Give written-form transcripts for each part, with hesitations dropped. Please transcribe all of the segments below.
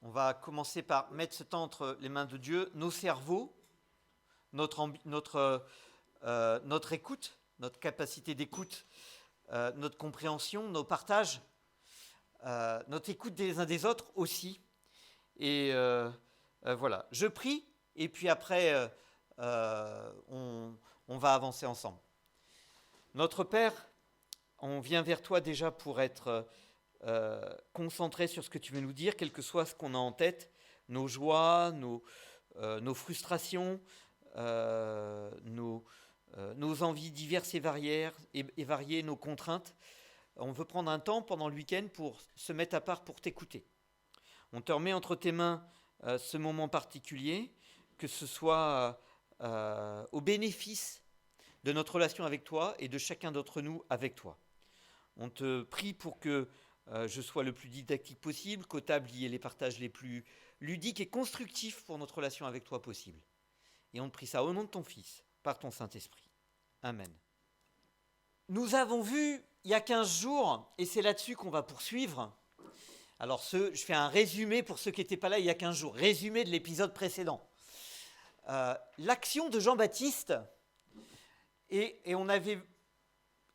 On va commencer par mettre ce temps entre les mains de Dieu, nos cerveaux, notre écoute, notre capacité d'écoute, notre compréhension, nos partages, notre écoute des uns des autres aussi. Et voilà, je prie et puis après, on va avancer ensemble. Notre Père, on vient vers toi déjà pour être concentré sur ce que tu veux nous dire, quel que soit ce qu'on a en tête, nos joies, nos frustrations, nos envies diverses et variées, nos contraintes. On veut prendre un temps pendant le week-end pour se mettre à part pour t'écouter. On te remet entre tes mains ce moment particulier, que ce soit au bénéfice de notre relation avec toi et de chacun d'entre nous avec toi. On te prie pour que je sois le plus didactique possible, qu'au table il y ait les partages les plus ludiques et constructifs pour notre relation avec toi possible. Et on te prie ça au nom de ton Fils, par ton Saint-Esprit. Amen. Nous avons vu il y a 15 jours, et c'est là-dessus qu'on va poursuivre. Alors je fais un résumé pour ceux qui n'étaient pas là il y a 15 jours, résumé de l'épisode précédent. L'action de Jean-Baptiste, et on avait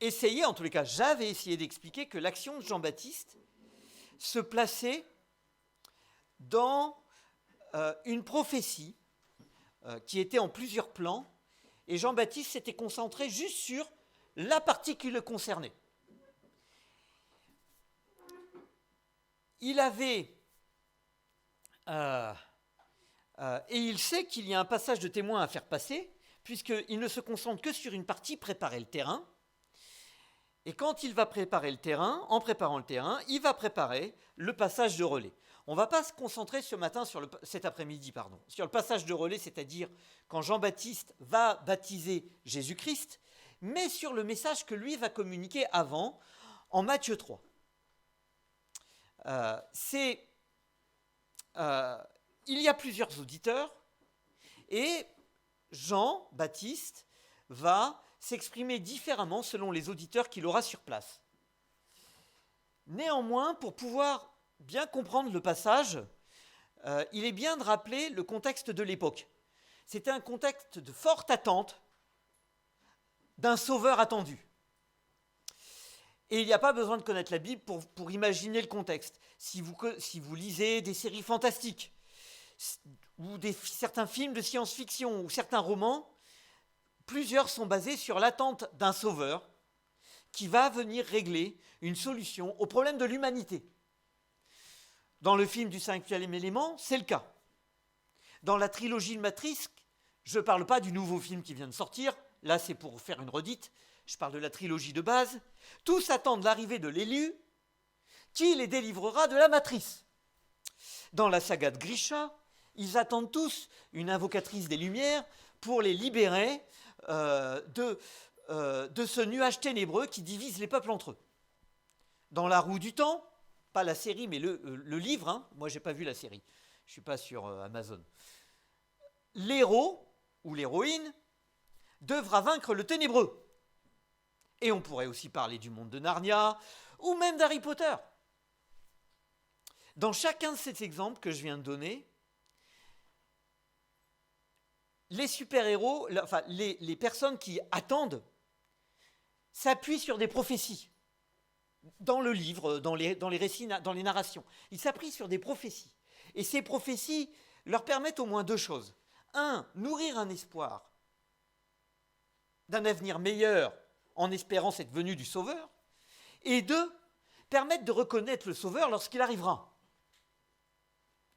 essayé, en tous les cas j'avais essayé d'expliquer que l'action de Jean-Baptiste se plaçait dans une prophétie qui était en plusieurs plans, et Jean-Baptiste s'était concentré juste sur la partie qui le concernait. Il avait, et il sait qu'il y a un passage de témoin à faire passer, puisqu'il ne se concentre que sur une partie, préparer le terrain. Et quand il va préparer le terrain, en préparant le terrain, il va préparer le passage de relais. On ne va pas se concentrer cet après-midi, sur le passage de relais, c'est-à-dire quand Jean-Baptiste va baptiser Jésus-Christ, mais sur le message que lui va communiquer avant, en Matthieu 3. Il y a plusieurs auditeurs, et Jean-Baptiste va s'exprimer différemment selon les auditeurs qu'il aura sur place. Néanmoins, pour pouvoir bien comprendre le passage, il est bien de rappeler le contexte de l'époque. C'était un contexte de forte attente d'un sauveur attendu. Et il n'y a pas besoin de connaître la Bible pour imaginer le contexte. Si vous lisez des séries fantastiques, ou certains films de science-fiction, ou certains romans, plusieurs sont basés sur l'attente d'un sauveur qui va venir régler une solution au problème de l'humanité. Dans le film du 5e élément, c'est le cas. Dans la trilogie de Matrix, je ne parle pas du nouveau film qui vient de sortir, là c'est pour faire une redite, je parle de la trilogie de base, tous attendent l'arrivée de l'élu qui les délivrera de la matrice. Dans la saga de Grisha, ils attendent tous une invocatrice des Lumières pour les libérer de ce nuage ténébreux qui divise les peuples entre eux. Dans La Roue du Temps, pas la série mais le livre, moi j'ai pas vu la série, je suis pas sur Amazon, l'héros ou l'héroïne devra vaincre le ténébreux. Et on pourrait aussi parler du monde de Narnia ou même d'Harry Potter. Dans chacun de ces exemples que je viens de donner, les super-héros, les personnes qui attendent, s'appuient sur des prophéties. Dans le livre, dans les récits, dans les narrations. Ils s'appuient sur des prophéties. Et ces prophéties leur permettent au moins deux choses. 1, nourrir un espoir d'un avenir meilleur en espérant cette venue du Sauveur. Et 2, permettre de reconnaître le Sauveur lorsqu'il arrivera.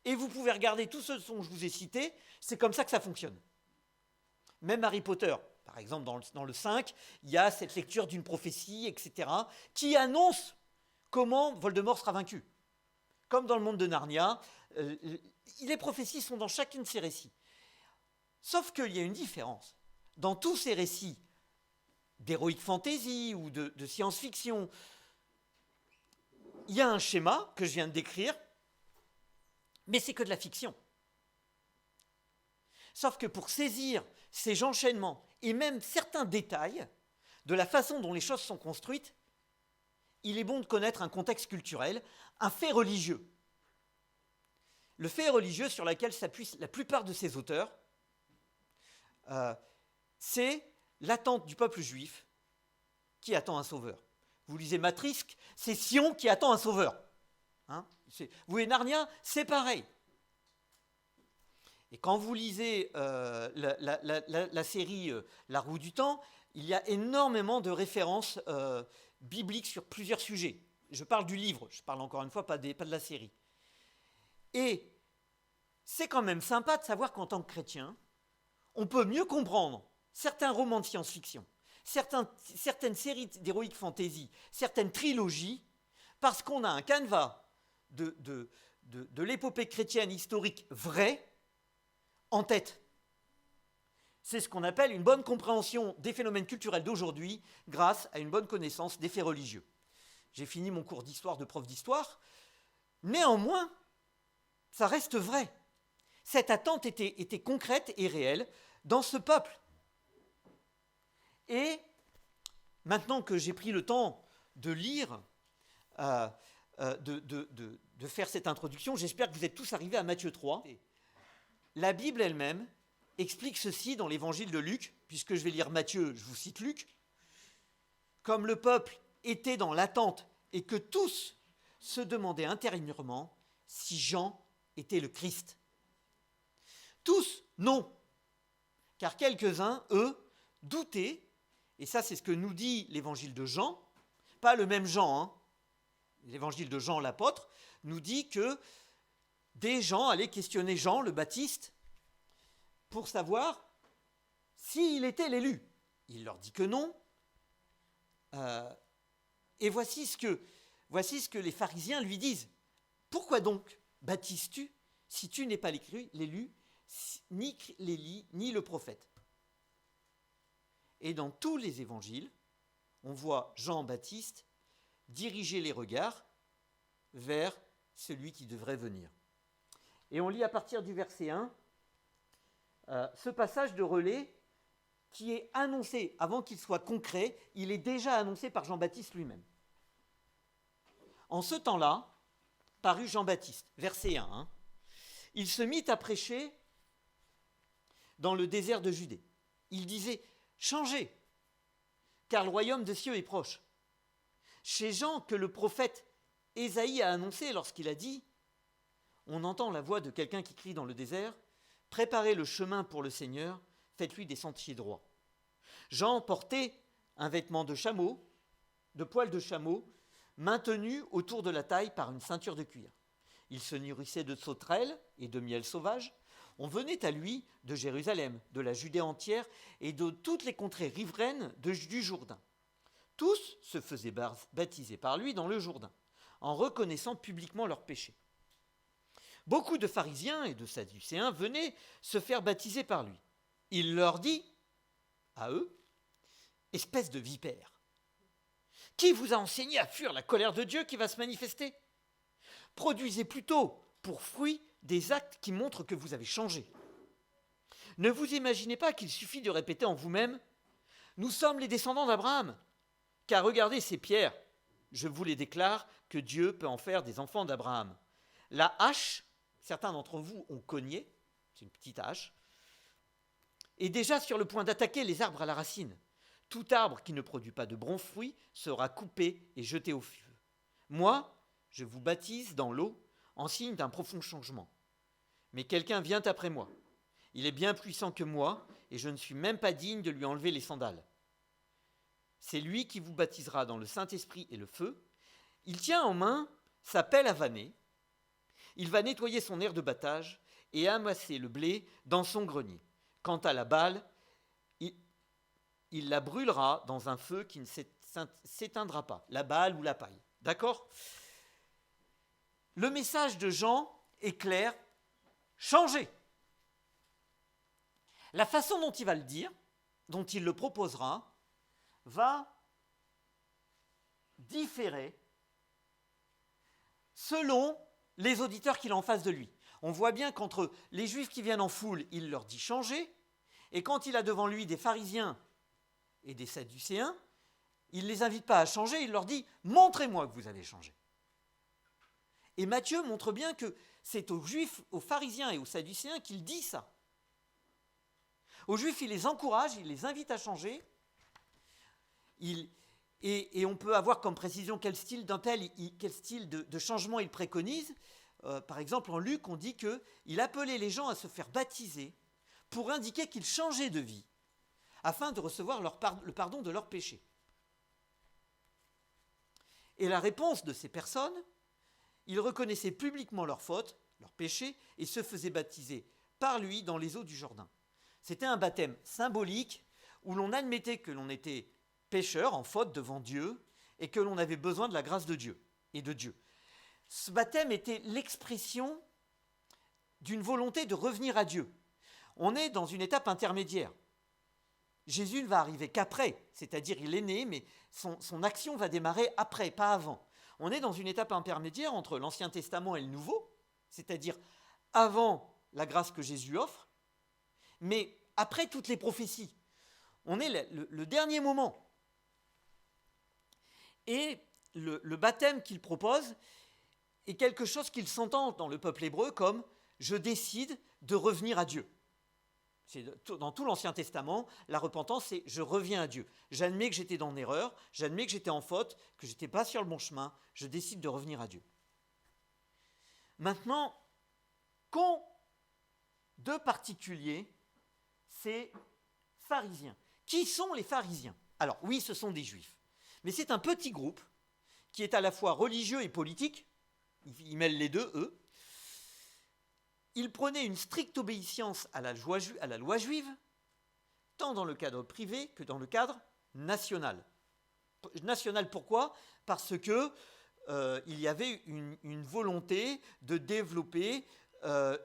Et vous pouvez regarder tous ceux dont je vous ai cités, c'est comme ça que ça fonctionne. Même Harry Potter, par exemple dans le 5, il y a cette lecture d'une prophétie, etc., qui annonce comment Voldemort sera vaincu. Comme dans le monde de Narnia, les prophéties sont dans chacun de ces récits. Sauf qu'il y a une différence. Dans tous ces récits d'heroic fantasy ou de science-fiction, il y a un schéma que je viens de décrire, mais c'est que de la fiction. Sauf que pour saisir ces enchaînements et même certains détails de la façon dont les choses sont construites, il est bon de connaître un contexte culturel, un fait religieux. le fait religieux sur lequel s'appuient la plupart de ces auteurs, c'est l'attente du peuple juif qui attend un sauveur. Vous lisez Matriske, c'est Sion qui attend un sauveur. Hein, vous voyez Narnia, c'est pareil. Et quand vous lisez la série La Roue du Temps, il y a énormément de références bibliques sur plusieurs sujets. Je parle du livre, je parle encore une fois pas de la série. Et c'est quand même sympa de savoir qu'en tant que chrétien, on peut mieux comprendre certains romans de science-fiction, certaines séries d'heroic fantasy, certaines trilogies, parce qu'on a un canevas de l'épopée chrétienne historique vraie en tête. C'est ce qu'on appelle une bonne compréhension des phénomènes culturels d'aujourd'hui grâce à une bonne connaissance des faits religieux. J'ai fini mon cours d'histoire de prof d'histoire. Néanmoins, ça reste vrai. Cette attente était concrète et réelle dans ce peuple. Et maintenant que j'ai pris le temps de lire, de faire cette introduction, j'espère que vous êtes tous arrivés à Matthieu 3. La Bible elle-même explique ceci dans l'évangile de Luc, puisque je vais lire Matthieu, je vous cite Luc. Comme le peuple était dans l'attente et que tous se demandaient intérieurement si Jean était le Christ. Tous, non, car quelques-uns, eux, doutaient, et ça c'est ce que nous dit l'évangile de Jean, pas le même Jean, hein. L'évangile de Jean l'apôtre nous dit que des gens allaient questionner Jean le Baptiste pour savoir s'il était l'élu. Il leur dit que non. Et voici ce que les pharisiens lui disent. Pourquoi donc baptises-tu si tu n'es pas l'élu, ni l'Élie, ni le prophète? Et dans tous les évangiles, on voit Jean-Baptiste diriger les regards vers celui qui devrait venir. Et on lit à partir du verset 1 ce passage de relais qui est annoncé, avant qu'il soit concret, il est déjà annoncé par Jean-Baptiste lui-même. En ce temps-là, parut Jean-Baptiste, verset 1, hein, il se mit à prêcher dans le désert de Judée. Il disait « Changez, car le royaume des cieux est proche ». Chez Jean, que le prophète Ésaïe a annoncé lorsqu'il a dit « On entend la voix de quelqu'un qui crie dans le désert, préparez le chemin pour le Seigneur, faites-lui des sentiers droits. » Jean portait un vêtement de chameau, de poil de chameau, maintenu autour de la taille par une ceinture de cuir. Il se nourrissait de sauterelles et de miel sauvage. On venait à lui de Jérusalem, de la Judée entière et de toutes les contrées riveraines du Jourdain. Tous se faisaient baptiser par lui dans le Jourdain, en reconnaissant publiquement leurs péchés. Beaucoup de pharisiens et de sadducéens venaient se faire baptiser par lui. Il leur dit, à eux, « Espèce de vipère, qui vous a enseigné à fuir la colère de Dieu qui va se manifester? Produisez plutôt pour fruit des actes qui montrent que vous avez changé. Ne vous imaginez pas qu'il suffit de répéter en vous-même « Nous sommes les descendants d'Abraham », car regardez ces pierres, je vous les déclare que Dieu peut en faire des enfants d'Abraham. La hache, certains d'entre vous ont cogné, c'est une petite hache, est déjà sur le point d'attaquer les arbres à la racine. Tout arbre qui ne produit pas de bons fruits sera coupé et jeté au feu. Moi, je vous baptise dans l'eau en signe d'un profond changement. Mais quelqu'un vient après moi. Il est bien puissant que moi et je ne suis même pas digne de lui enlever les sandales. C'est lui qui vous baptisera dans le Saint-Esprit et le feu. Il tient en main sa pelle à vanner. Il va nettoyer son aire de battage et amasser le blé dans son grenier. Quant à la balle, il la brûlera dans un feu qui ne s'éteindra pas, la balle ou la paille. D'accord ? Le message de Jean est clair, changez. La façon dont il va le dire, dont il le proposera, va différer selon les auditeurs qu'il a en face de lui. On voit bien qu'entre les Juifs qui viennent en foule, il leur dit changer, et quand il a devant lui des pharisiens et des sadducéens, il ne les invite pas à changer, il leur dit « montrez-moi que vous avez changé ». Et Matthieu montre bien que c'est aux Juifs, aux pharisiens et aux sadducéens qu'il dit ça. Aux Juifs, il les encourage, il les invite à changer. Et on peut avoir comme précision quel style d'appel, quel style de changement il préconise. Par exemple, en Luc, on dit qu'il appelait les gens à se faire baptiser pour indiquer qu'ils changeaient de vie, afin de recevoir le pardon de leurs péchés. Et la réponse de ces personnes, ils reconnaissaient publiquement leurs fautes, leurs péchés, et se faisaient baptiser par lui dans les eaux du Jourdain. C'était un baptême symbolique où l'on admettait que l'on était pécheur, en faute devant Dieu, et que l'on avait besoin de la grâce de Dieu et de Dieu. Ce baptême était l'expression d'une volonté de revenir à Dieu. On est dans une étape intermédiaire. Jésus ne va arriver qu'après, c'est-à-dire il est né, mais son action va démarrer après, pas avant. On est dans une étape intermédiaire entre l'Ancien Testament et le Nouveau, c'est-à-dire avant la grâce que Jésus offre, mais après toutes les prophéties. On est le dernier moment. Et le baptême qu'il propose est quelque chose qu'il s'entend dans le peuple hébreu comme « je décide de revenir à Dieu ». Dans tout l'Ancien Testament, la repentance, c'est « je reviens à Dieu ». J'admets que j'étais dans l'erreur, j'admets que j'étais en faute, que je n'étais pas sur le bon chemin, je décide de revenir à Dieu. Maintenant, qu'ont de particulier ces pharisiens? Qui sont les pharisiens? Alors oui, ce sont des juifs, mais c'est un petit groupe qui est à la fois religieux et politique, ils mêlent les deux, eux. Ils prenaient une stricte obéissance à la loi juive, tant dans le cadre privé que dans le cadre national. National, pourquoi? Parce que il y avait une volonté de développer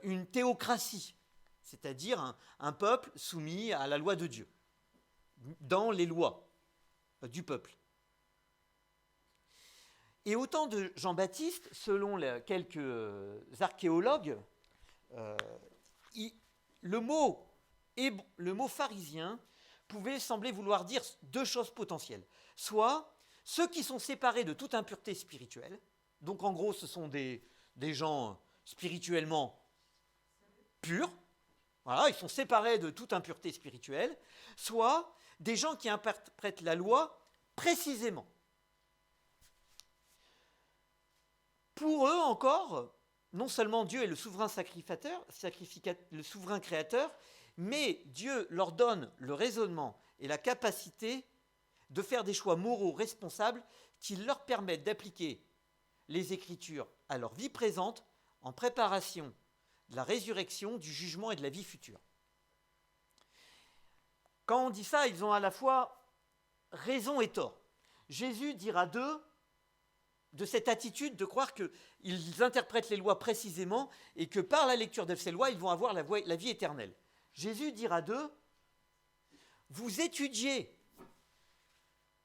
une théocratie, c'est-à-dire un peuple soumis à la loi de Dieu, dans les lois du peuple. Et au temps de Jean-Baptiste, selon quelques archéologues, le mot pharisien pouvait sembler vouloir dire deux choses potentielles. Soit ceux qui sont séparés de toute impureté spirituelle, donc en gros ce sont des gens spirituellement purs, voilà, ils sont séparés de toute impureté spirituelle, soit des gens qui interprètent la loi précisément. Pour eux encore, non seulement Dieu est le souverain le souverain créateur, mais Dieu leur donne le raisonnement et la capacité de faire des choix moraux responsables qui leur permettent d'appliquer les Écritures à leur vie présente en préparation de la résurrection, du jugement et de la vie future. Quand on dit ça, ils ont à la fois raison et tort. Jésus dira d'eux, de cette attitude de croire qu'ils interprètent les lois précisément et que par la lecture de ces lois, ils vont avoir la vie éternelle. Jésus dira d'eux, vous étudiez,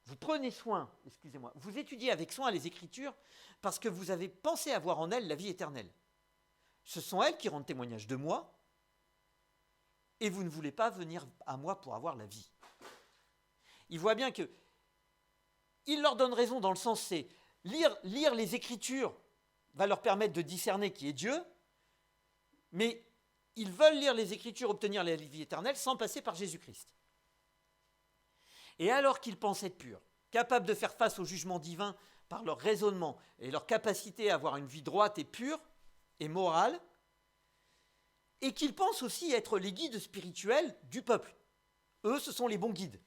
vous prenez soin, vous étudiez avec soin les Écritures parce que vous avez pensé avoir en elles la vie éternelle. Ce sont elles qui rendent témoignage de moi et vous ne voulez pas venir à moi pour avoir la vie. Il voit bien que il leur donne raison dans le sens, c'est lire les Écritures va leur permettre de discerner qui est Dieu, mais ils veulent lire les Écritures, obtenir la vie éternelle sans passer par Jésus-Christ. Et alors qu'ils pensent être purs, capables de faire face au jugement divin par leur raisonnement et leur capacité à avoir une vie droite et pure et morale, et qu'ils pensent aussi être les guides spirituels du peuple. Eux, ce sont les bons guides.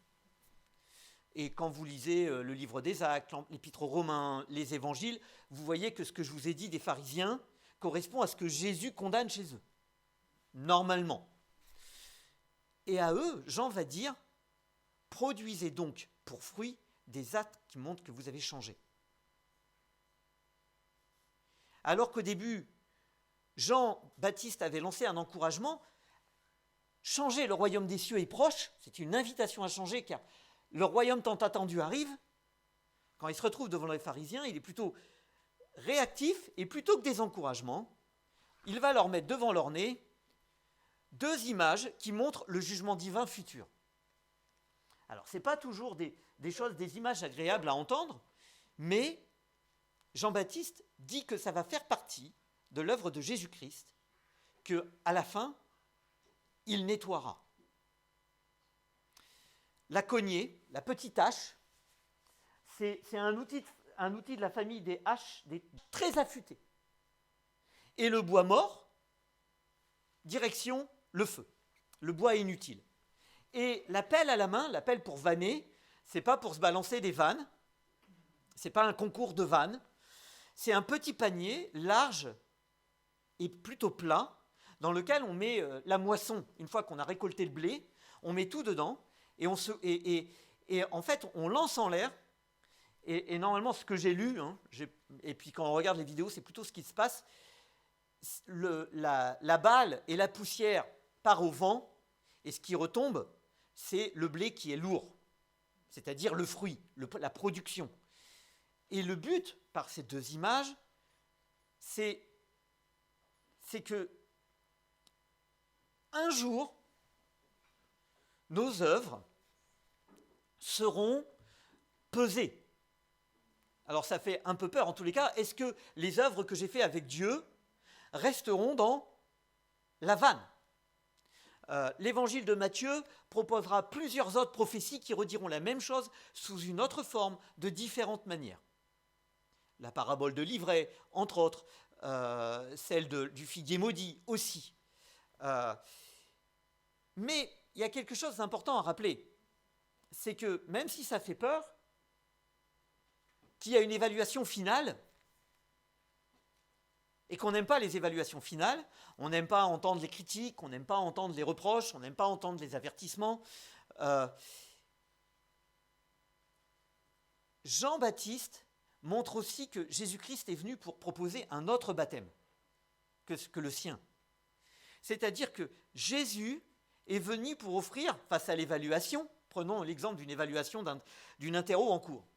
Et quand vous lisez le livre des Actes, l'Épître aux Romains, les Évangiles, vous voyez que ce que je vous ai dit des pharisiens correspond à ce que Jésus condamne chez eux, normalement. Et à eux, Jean va dire, produisez donc pour fruit des actes qui montrent que vous avez changé. Alors qu'au début, Jean-Baptiste avait lancé un encouragement, changer, le royaume des cieux est proche, c'est une invitation à changer car le royaume tant attendu arrive. Quand il se retrouve devant les pharisiens, il est plutôt réactif et plutôt que des encouragements, il va leur mettre devant leur nez deux images qui montrent le jugement divin futur. Alors, ce n'est pas toujours des images agréables à entendre, mais Jean-Baptiste dit que ça va faire partie de l'œuvre de Jésus-Christ qu'à la fin, il nettoiera. La cognée, la petite hache, c'est un outil de la famille des haches très affûtées. Et le bois mort, direction le feu. Le bois est inutile. Et la pelle à la main, la pelle pour vanner, c'est pas pour se balancer des vannes, c'est pas un concours de vannes, c'est un petit panier large et plutôt plat dans lequel on met la moisson. Une fois qu'on a récolté le blé, on met tout dedans et en fait on lance en l'air. Et normalement, ce que j'ai lu, et puis quand on regarde les vidéos, c'est plutôt ce qui se passe. La balle et la poussière part au vent, et ce qui retombe, c'est le blé qui est lourd, c'est-à-dire le fruit, la production. Et le but, par ces deux images, c'est que un jour, nos œuvres seront pesées. Alors ça fait un peu peur en tous les cas. Est-ce que les œuvres que j'ai faites avec Dieu resteront dans la vanne ? L'évangile de Matthieu proposera plusieurs autres prophéties qui rediront la même chose sous une autre forme, de différentes manières. La parabole de l'ivraie, entre autres, celle du figuier maudit aussi. Mais il y a quelque chose d'important à rappeler, c'est que même si ça fait peur, qu'il y a une évaluation finale, et qu'on n'aime pas les évaluations finales, on n'aime pas entendre les critiques, on n'aime pas entendre les reproches, on n'aime pas entendre les avertissements. Jean-Baptiste montre aussi que Jésus-Christ est venu pour proposer un autre baptême que le sien. C'est-à-dire que Jésus est venu pour offrir, face à l'évaluation, prenons l'exemple d'une évaluation d'une interro en cours.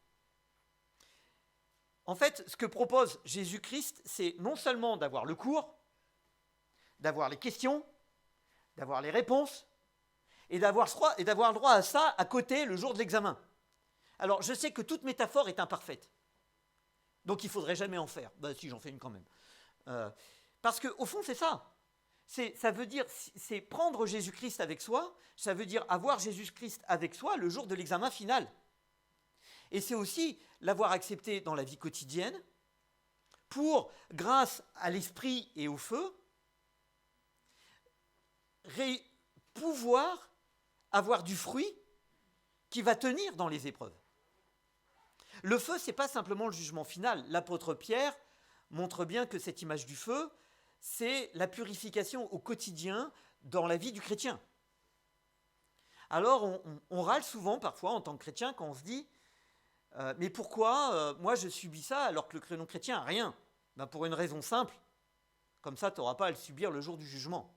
En fait, ce que propose Jésus-Christ, c'est non seulement d'avoir le cours, d'avoir les questions, d'avoir les réponses, et d'avoir le droit à ça à côté le jour de l'examen. Alors, je sais que toute métaphore est imparfaite, donc il ne faudrait jamais en faire. Ben si, j'en fais une quand même. Parce qu'au fond, c'est ça. Ça veut dire, c'est prendre Jésus-Christ avec soi, ça veut dire avoir Jésus-Christ avec soi le jour de l'examen final. Et c'est aussi l'avoir accepté dans la vie quotidienne pour, grâce à l'esprit et au feu, pouvoir avoir du fruit qui va tenir dans les épreuves. Le feu, ce n'est pas simplement le jugement final. L'apôtre Pierre montre bien que cette image du feu, c'est la purification au quotidien dans la vie du chrétien. Alors, on râle souvent, parfois, en tant que chrétien, quand on se dit mais pourquoi moi je subis ça alors que le non-chrétien n'a rien ? Ben pour une raison simple, comme ça tu n'auras pas à le subir le jour du jugement.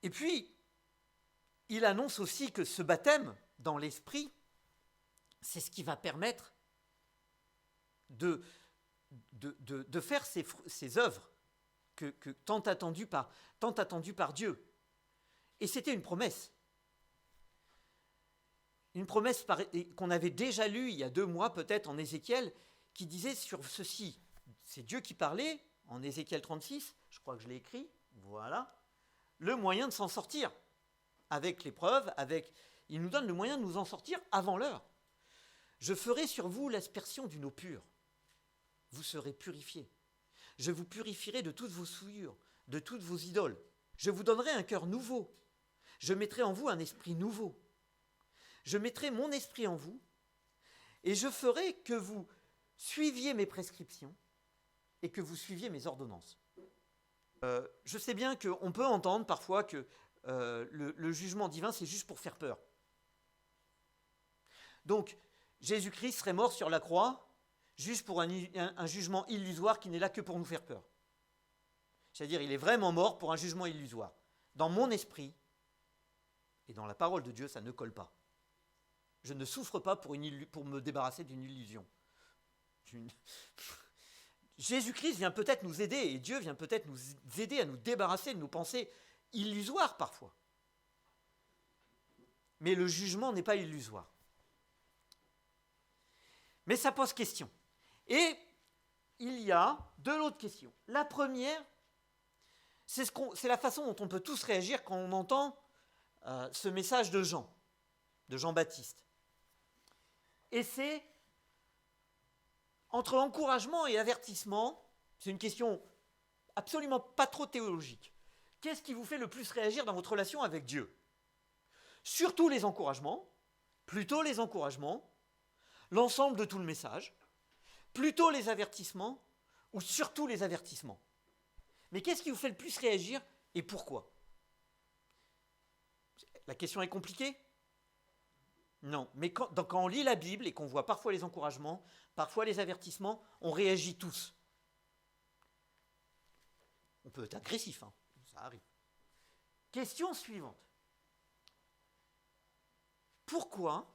Et puis, il annonce aussi que ce baptême dans l'esprit, c'est ce qui va permettre de faire ces œuvres que tant attendues par Dieu. Et c'était une promesse. Une promesse qu'on avait déjà lue il y a 2 mois peut-être en Ézéchiel, qui disait sur ceci. C'est Dieu qui parlait en Ézéchiel 36, je crois que je l'ai écrit, voilà, le moyen de s'en sortir. Avec l'épreuve, il nous donne le moyen de nous en sortir avant l'heure. Je ferai sur vous l'aspersion d'une eau pure. Vous serez purifiés. Je vous purifierai de toutes vos souillures, de toutes vos idoles. Je vous donnerai un cœur nouveau. Je mettrai en vous un esprit nouveau. Je mettrai mon esprit en vous et je ferai que vous suiviez mes prescriptions et que vous suiviez mes ordonnances. Je sais bien qu'on peut entendre parfois que le jugement divin, c'est juste pour faire peur. Donc, Jésus-Christ serait mort sur la croix juste pour un jugement illusoire qui n'est là que pour nous faire peur. C'est-à-dire, il est vraiment mort pour un jugement illusoire. Dans mon esprit et dans la parole de Dieu, ça ne colle pas. Je ne souffre pas pour me débarrasser d'une illusion. Jésus-Christ vient peut-être nous aider, et Dieu vient peut-être nous aider à nous débarrasser de nos pensées illusoires parfois. Mais le jugement n'est pas illusoire. Mais ça pose question. Et il y a deux autres questions. La première, c'est la façon dont on peut tous réagir quand on entend ce message de Jean-Baptiste. Et c'est entre encouragement et avertissement, c'est une question absolument pas trop théologique. Qu'est-ce qui vous fait le plus réagir dans votre relation avec Dieu? Surtout les encouragements, plutôt les encouragements, l'ensemble de tout le message, plutôt les avertissements ou surtout les avertissements. Mais qu'est-ce qui vous fait le plus réagir et pourquoi? La question est compliquée? Non, mais quand on lit la Bible et qu'on voit parfois les encouragements, parfois les avertissements, on réagit tous. On peut être agressif, hein, ça arrive. Question suivante. Pourquoi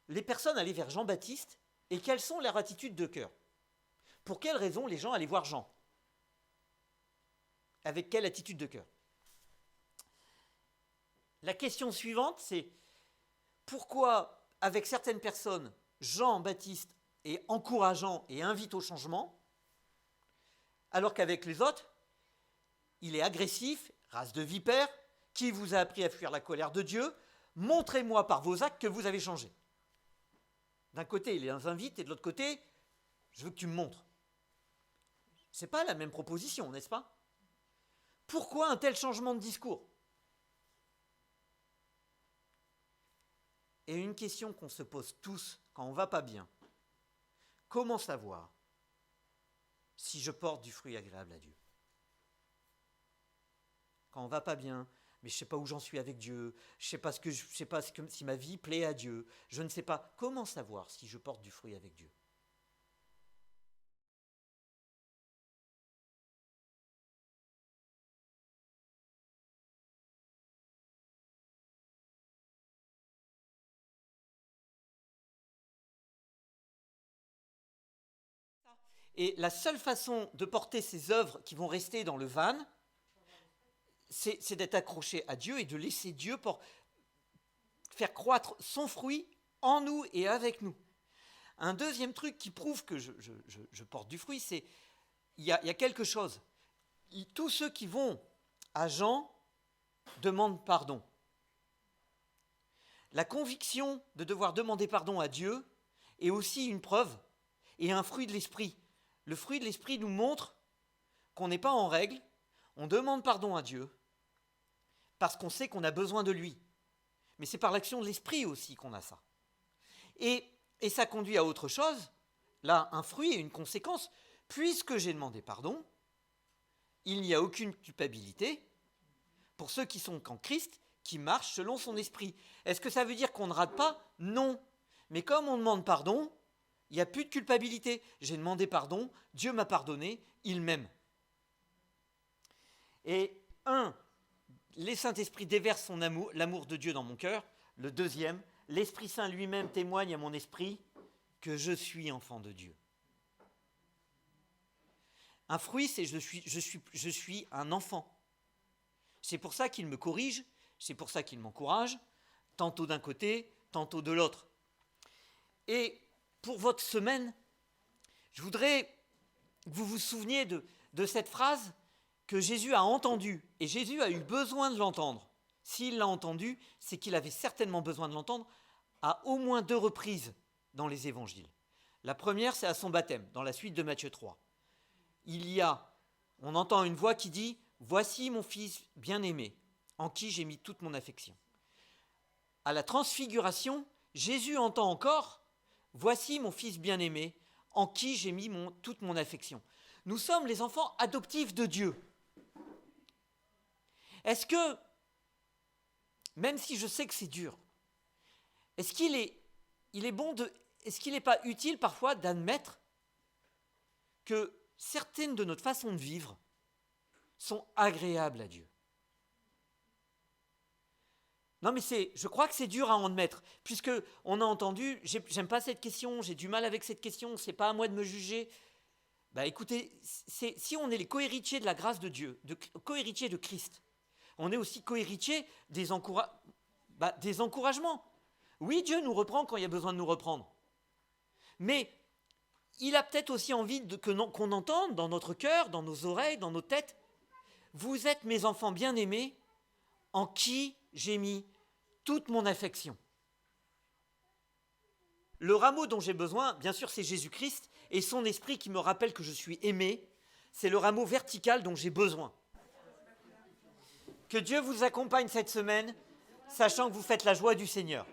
les personnes allaient vers Jean-Baptiste et quelles sont leurs attitudes de cœur? Pour quelles raisons les gens allaient voir Jean? Avec quelle attitude de cœur? La question suivante, c'est pourquoi, avec certaines personnes, Jean-Baptiste est encourageant et invite au changement, alors qu'avec les autres, il est agressif, race de vipère, qui vous a appris à fuir la colère de Dieu, montrez-moi par vos actes que vous avez changé. D'un côté, il les invite, et de l'autre côté, je veux que tu me montres. Ce n'est pas la même proposition, n'est-ce pas? Pourquoi un tel changement de discours? Et une question qu'on se pose tous quand on ne va pas bien. Comment savoir si je porte du fruit agréable à Dieu? Quand on ne va pas bien, mais je ne sais pas où j'en suis avec Dieu, je ne sais pas si ma vie plaît à Dieu, je ne sais pas. Comment savoir si je porte du fruit avec Dieu? Et la seule façon de porter ces œuvres qui vont rester dans le van, c'est d'être accroché à Dieu et de laisser Dieu faire croître son fruit en nous et avec nous. Un deuxième truc qui prouve que je porte du fruit, c'est il y a quelque chose. Tous ceux qui vont à Jean demandent pardon. La conviction de devoir demander pardon à Dieu est aussi une preuve et un fruit de l'esprit. Le fruit de l'esprit nous montre qu'on n'est pas en règle, on demande pardon à Dieu parce qu'on sait qu'on a besoin de lui. Mais c'est par l'action de l'esprit aussi qu'on a ça. Et ça conduit à autre chose, là un fruit et une conséquence, puisque j'ai demandé pardon, il n'y a aucune culpabilité pour ceux qui sont en Christ, qui marchent selon son esprit. Est-ce que ça veut dire qu'on ne rate pas? Non. Mais comme on demande pardon, il n'y a plus de culpabilité. J'ai demandé pardon, Dieu m'a pardonné, il m'aime. Et les Saint-Esprit déversent son amour, l'amour de Dieu dans mon cœur. Le deuxième, l'Esprit Saint lui-même témoigne à mon esprit que je suis enfant de Dieu. Un fruit, c'est je suis un enfant. C'est pour ça qu'il me corrige, c'est pour ça qu'il m'encourage, tantôt d'un côté, tantôt de l'autre. Et pour votre semaine, je voudrais que vous vous souveniez de cette phrase que Jésus a entendue, et Jésus a eu besoin de l'entendre. S'il l'a entendu, c'est qu'il avait certainement besoin de l'entendre à au moins 2 reprises dans les évangiles. La première, c'est à son baptême, dans la suite de Matthieu 3. On entend une voix qui dit « Voici mon fils bien-aimé, en qui j'ai mis toute mon affection ». À la transfiguration, Jésus entend encore « Voici mon fils bien-aimé, en qui j'ai mis toute mon affection ». Nous sommes les enfants adoptifs de Dieu. Est-ce que, même si je sais que c'est dur, est-ce qu'il n'est pas utile parfois d'admettre que certaines de notre façon de vivre sont agréables à Dieu? Non, mais je crois que c'est dur à en admettre, puisque on a entendu, j'aime pas cette question, j'ai du mal avec cette question, c'est pas à moi de me juger. Écoutez, si on est les co-héritiers de la grâce de Dieu, co-héritiers de Christ, on est aussi co-héritiers des encouragements. Oui, Dieu nous reprend quand il y a besoin de nous reprendre. Mais il a peut-être aussi envie qu'on entende dans notre cœur, dans nos oreilles, dans nos têtes, vous êtes mes enfants bien-aimés, en qui j'ai mis toute mon affection. Le rameau dont j'ai besoin, bien sûr, c'est Jésus-Christ et son esprit qui me rappelle que je suis aimé. C'est le rameau vertical dont j'ai besoin. Que Dieu vous accompagne cette semaine, sachant que vous faites la joie du Seigneur.